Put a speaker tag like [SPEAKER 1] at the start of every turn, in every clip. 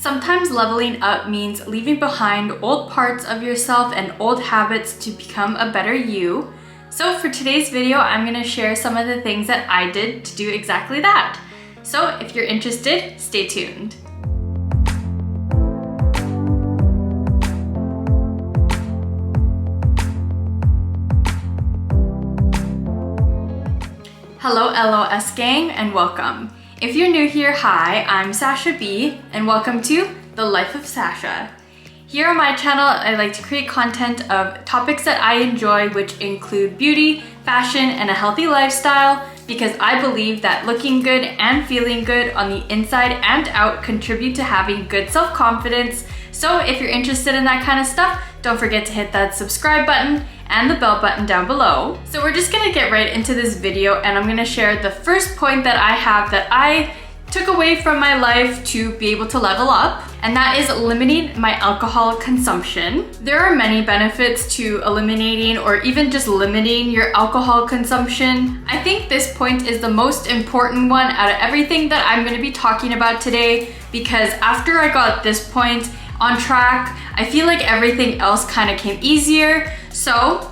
[SPEAKER 1] Sometimes leveling up means leaving behind old parts of yourself and old habits to become a better you. So for today's video, I'm gonna share some of the things that I did to do exactly that. So if you're interested, stay tuned. Hello LOS gang and welcome. If you're new here, hi, I'm Sacha B and welcome to The Life of Sacha. Here on my channel, I like to create content of topics that I enjoy, which include beauty, fashion, and a healthy lifestyle, because I believe that looking good and feeling good on the inside and out contribute to having good self-confidence. So if you're interested in that kind of stuff, don't forget to hit that subscribe button and the bell button down below. So we're just gonna get right into this video and I'm gonna share the first point that I have that I took away from my life to be able to level up, and that is limiting my alcohol consumption. There are many benefits to eliminating or even just limiting your alcohol consumption. I think this point is the most important one out of everything that I'm gonna be talking about today, because after I got this point on track, I feel like everything else kind of came easier. So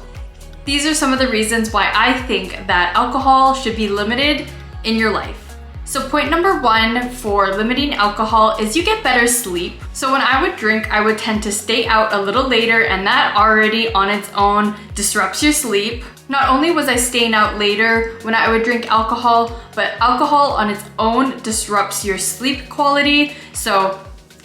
[SPEAKER 1] these are some of the reasons why I think that alcohol should be limited in your life. So point number one for limiting alcohol is you get better sleep. So when I would drink, I would tend to stay out a little later, and that already on its own disrupts your sleep. Not only was I staying out later when I would drink alcohol, but alcohol on its own disrupts your sleep quality. So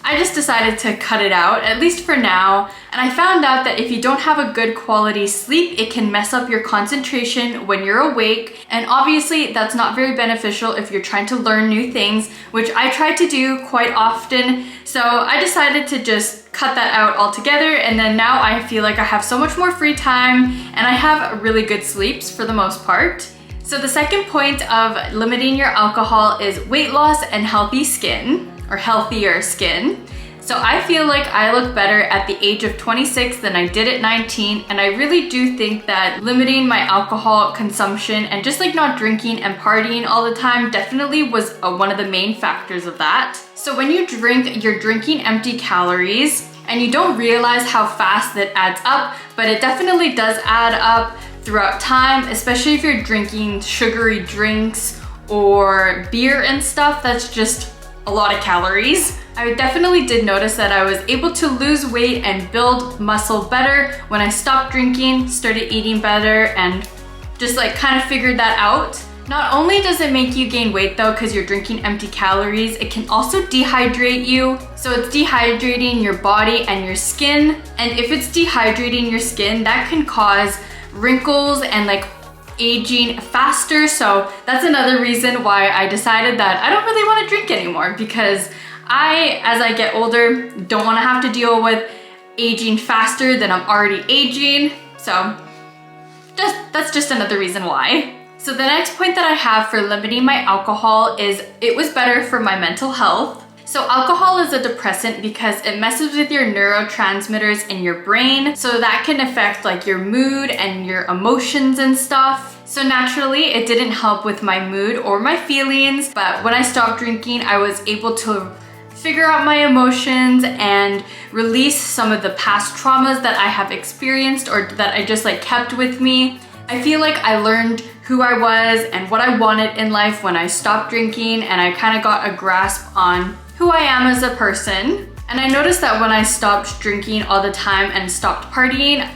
[SPEAKER 1] I just decided to cut it out, at least for now. And I found out that if you don't have a good quality sleep, it can mess up your concentration when you're awake. And obviously that's not very beneficial if you're trying to learn new things, which I try to do quite often. So I decided to just cut that out altogether. And then now I feel like I have so much more free time and I have really good sleeps for the most part. So the second point of limiting your alcohol is weight loss and healthy skin, or healthier skin. So I feel like I look better at the age of 26 than I did at 19, and I really do think that limiting my alcohol consumption and just like not drinking and partying all the time definitely was one of the main factors of that. So when you drink, you're drinking empty calories and you don't realize how fast that adds up, but it definitely does add up throughout time, especially if you're drinking sugary drinks or beer and stuff. That's just a lot of calories. I definitely did notice that I was able to lose weight and build muscle better when I stopped drinking, started eating better, and just like kind of figured that out. Not only does it make you gain weight though, because you're drinking empty calories, it can also dehydrate you. So it's dehydrating your body and your skin. And if it's dehydrating your skin, that can cause wrinkles and like aging faster. So that's another reason why I decided that I don't really want to drink anymore, because as I get older, don't want to have to deal with aging faster than I'm already aging. So that's just another reason why. So the next point that I have for limiting my alcohol is it was better for my mental health. So alcohol is a depressant because it messes with your neurotransmitters in your brain. So that can affect like your mood and your emotions and stuff. So naturally, it didn't help with my mood or my feelings. But when I stopped drinking, I was able to figure out my emotions and release some of the past traumas that I have experienced or that I just like kept with me. I feel like I learned who I was and what I wanted in life when I stopped drinking, and I kind of got a grasp on who I am as a person. And I noticed that when I stopped drinking all the time and stopped partying,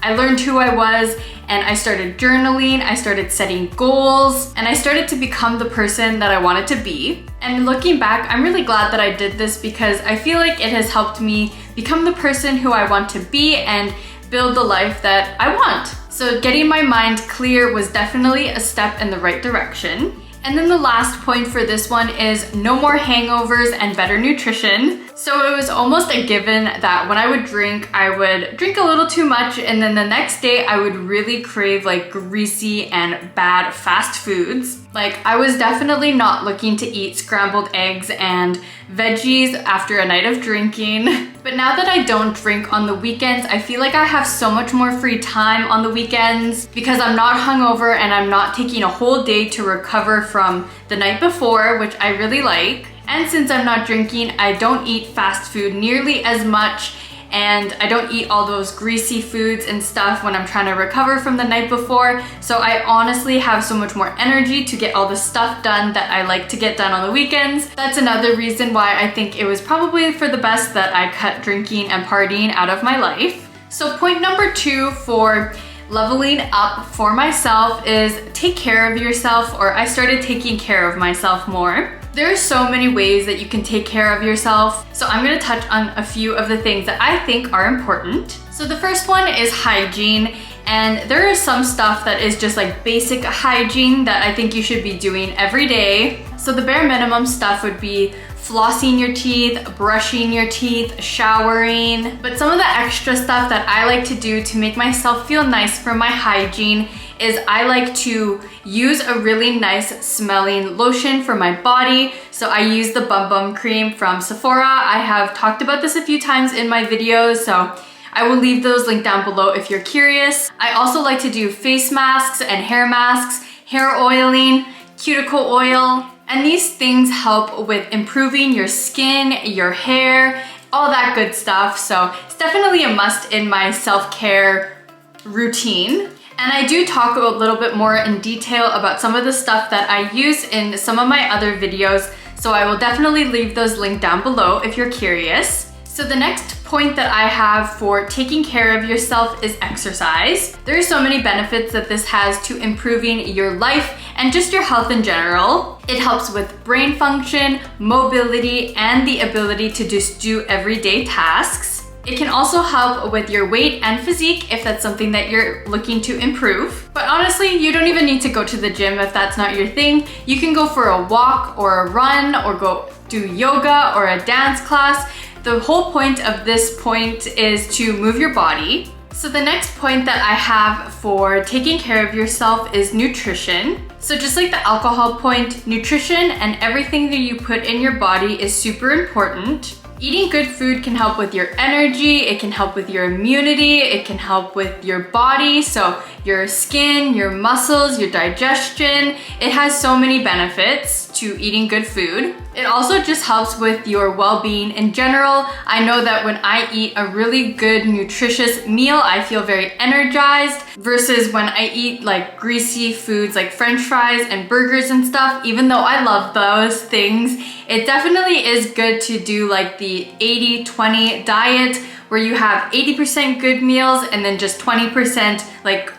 [SPEAKER 1] I learned who I was, and I started journaling, I started setting goals, and I started to become the person that I wanted to be. And looking back, I'm really glad that I did this, because I feel like it has helped me become the person who I want to be and build the life that I want. So getting my mind clear was definitely a step in the right direction. And then the last point for this one is no more hangovers and better nutrition. So it was almost a given that when I would drink a little too much, and then the next day I would really crave like greasy and bad fast foods. Like I was definitely not looking to eat scrambled eggs and veggies after a night of drinking. But now that I don't drink on the weekends, I feel like I have so much more free time on the weekends because I'm not hungover and I'm not taking a whole day to recover from the night before, which I really like. And since I'm not drinking, I don't eat fast food nearly as much, and I don't eat all those greasy foods and stuff when I'm trying to recover from the night before. So I honestly have so much more energy to get all the stuff done that I like to get done on the weekends. That's another reason why I think it was probably for the best that I cut drinking and partying out of my life. So point number 2 for leveling up for myself is take care of yourself, or I started taking care of myself more. There are so many ways that you can take care of yourself, so I'm gonna touch on a few of the things that I think are important. So the first one is hygiene, and there is some stuff that is just like basic hygiene that I think you should be doing every day. So the bare minimum stuff would be flossing your teeth, brushing your teeth, showering. But some of the extra stuff that I like to do to make myself feel nice for my hygiene is I like to use a really nice smelling lotion for my body. So I use the Bum Bum cream from Sephora. I have talked about this a few times in my videos, so I will leave those linked down below if you're curious. I also like to do face masks and hair masks, hair oiling, cuticle oil, and these things help with improving your skin, your hair, all that good stuff. So it's definitely a must in my self-care routine. And I do talk a little bit more in detail about some of the stuff that I use in some of my other videos, so I will definitely leave those linked down below if you're curious. So the next point that I have for taking care of yourself is exercise. There are so many benefits that this has to improving your life and just your health in general. It helps with brain function, mobility, and the ability to just do everyday tasks. It can also help with your weight and physique if that's something that you're looking to improve. But honestly, you don't even need to go to the gym if that's not your thing. You can go for a walk or a run or go do yoga or a dance class. The whole point of this point is to move your body. So the next point that I have for taking care of yourself is nutrition. So just like the alcohol point, nutrition and everything that you put in your body is super important. Eating good food can help with your energy, it can help with your immunity, it can help with your body, so your skin, your muscles, your digestion. It has so many benefits to eating good food. It also just helps with your well-being in general. I know that when I eat a really good nutritious meal, I feel very energized versus when I eat like greasy foods like French fries and burgers and stuff. Even though I love those things, it definitely is good to do like the 80-20 diet where you have 80% good meals and then just 20% like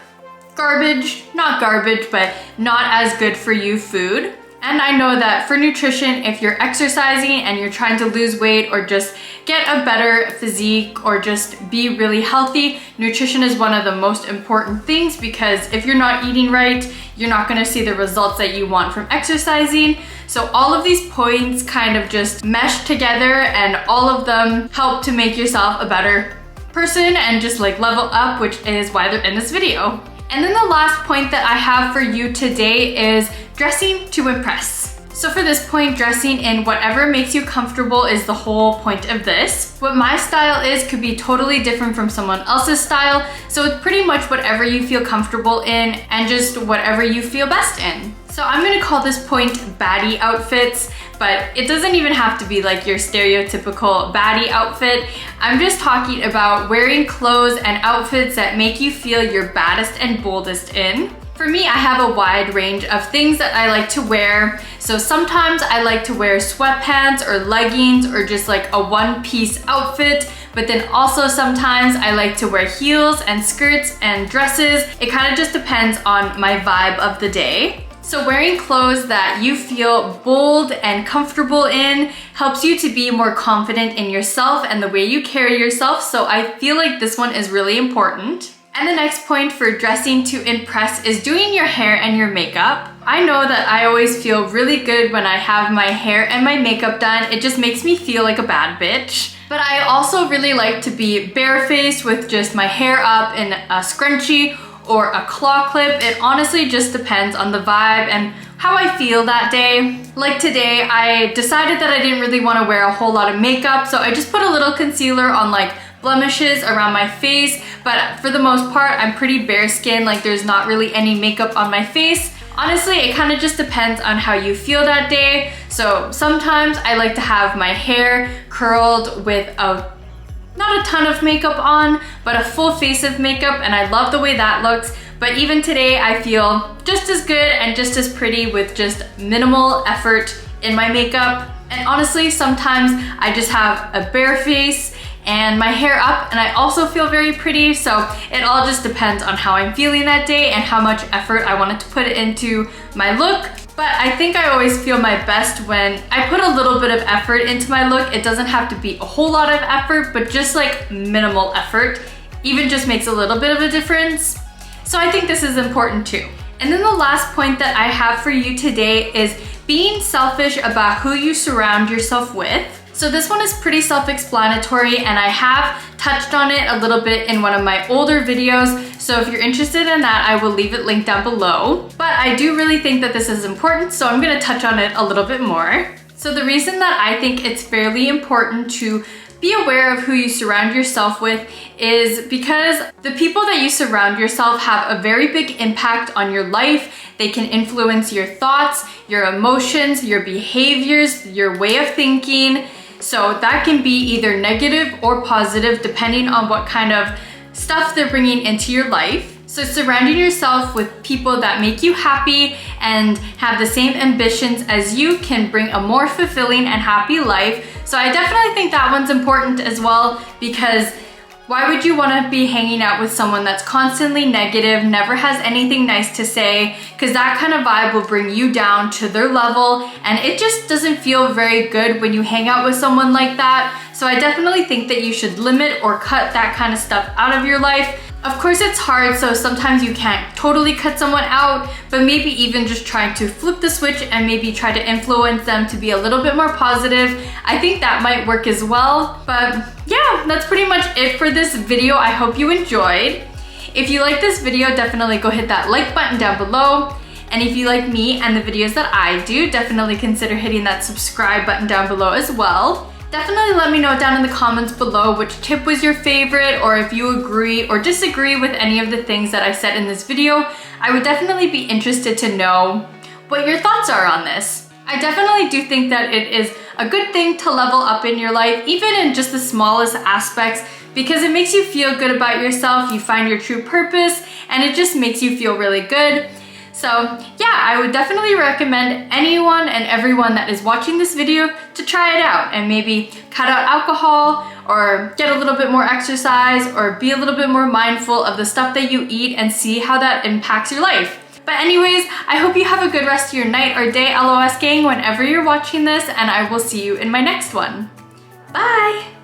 [SPEAKER 1] garbage, not garbage, but not as good for you food. And I know that for nutrition, if you're exercising and you're trying to lose weight or just get a better physique or just be really healthy, nutrition is one of the most important things, because if you're not eating right, you're not gonna see the results that you want from exercising. So all of these points kind of just mesh together, and all of them help to make yourself a better person and just like level up, which is why they're in this video. And then the last point that I have for you today is dressing to impress. So for this point, dressing in whatever makes you comfortable is the whole point of this. What my style is could be totally different from someone else's style, so it's pretty much whatever you feel comfortable in and just whatever you feel best in. So I'm gonna call this point baddie outfits, but it doesn't even have to be like your stereotypical baddie outfit. I'm just talking about wearing clothes and outfits that make you feel your baddest and boldest in. For me, I have a wide range of things that I like to wear. So sometimes I like to wear sweatpants or leggings or just like a one-piece outfit. But then also sometimes I like to wear heels and skirts and dresses. It kind of just depends on my vibe of the day. So wearing clothes that you feel bold and comfortable in helps you to be more confident in yourself and the way you carry yourself. So I feel like this one is really important. And the next point for dressing to impress is doing your hair and your makeup. I know that I always feel really good when I have my hair and my makeup done. It just makes me feel like a bad bitch. But I also really like to be barefaced with just my hair up in a scrunchie or a claw clip. It honestly just depends on the vibe and how I feel that day. Like today, I decided that I didn't really want to wear a whole lot of makeup, so I just put a little concealer on like blemishes around my face, but for the most part, I'm pretty bare skin, like there's not really any makeup on my face. Honestly, it kind of just depends on how you feel that day. So sometimes I like to have my hair curled with not a ton of makeup on, but a full face of makeup, and I love the way that looks. But even today, I feel just as good and just as pretty with just minimal effort in my makeup. And honestly, sometimes I just have a bare face and my hair up, and I also feel very pretty. So it all just depends on how I'm feeling that day and how much effort I wanted to put into my look. But I think I always feel my best when I put a little bit of effort into my look. It doesn't have to be a whole lot of effort, but just like minimal effort even just makes a little bit of a difference. So I think this is important too. And then the last point that I have for you today is being selfish about who you surround yourself with. So this one is pretty self-explanatory, and I have touched on it a little bit in one of my older videos. So if you're interested in that, I will leave it linked down below. But I do really think that this is important, so I'm gonna touch on it a little bit more. So the reason that I think it's fairly important to be aware of who you surround yourself with is because the people that you surround yourself have a very big impact on your life. They can influence your thoughts, your emotions, your behaviors, your way of thinking. So that can be either negative or positive depending on what kind of stuff they're bringing into your life. So surrounding yourself with people that make you happy and have the same ambitions as you can bring a more fulfilling and happy life. So I definitely think that one's important as well, because why would you want to be hanging out with someone that's constantly negative, never has anything nice to say? Because that kind of vibe will bring you down to their level, and it just doesn't feel very good when you hang out with someone like that. So I definitely think that you should limit or cut that kind of stuff out of your life. Of course it's hard, so sometimes you can't totally cut someone out, but maybe even just trying to flip the switch and maybe try to influence them to be a little bit more positive. I think that might work as well. But yeah, that's pretty much it for this video. I hope you enjoyed. If you like this video, definitely go hit that like button down below. And if you like me and the videos that I do, definitely consider hitting that subscribe button down below as well. Definitely let me know down in the comments below which tip was your favorite, or if you agree or disagree with any of the things that I said in this video. I would definitely be interested to know what your thoughts are on this. I definitely do think that it is a good thing to level up in your life, even in just the smallest aspects, because it makes you feel good about yourself, you find your true purpose, and it just makes you feel really good. So yeah, I would definitely recommend anyone and everyone that is watching this video to try it out and maybe cut out alcohol or get a little bit more exercise or be a little bit more mindful of the stuff that you eat and see how that impacts your life. But anyways, I hope you have a good rest of your night or day, LOS gang, whenever you're watching this, and I will see you in my next one. Bye!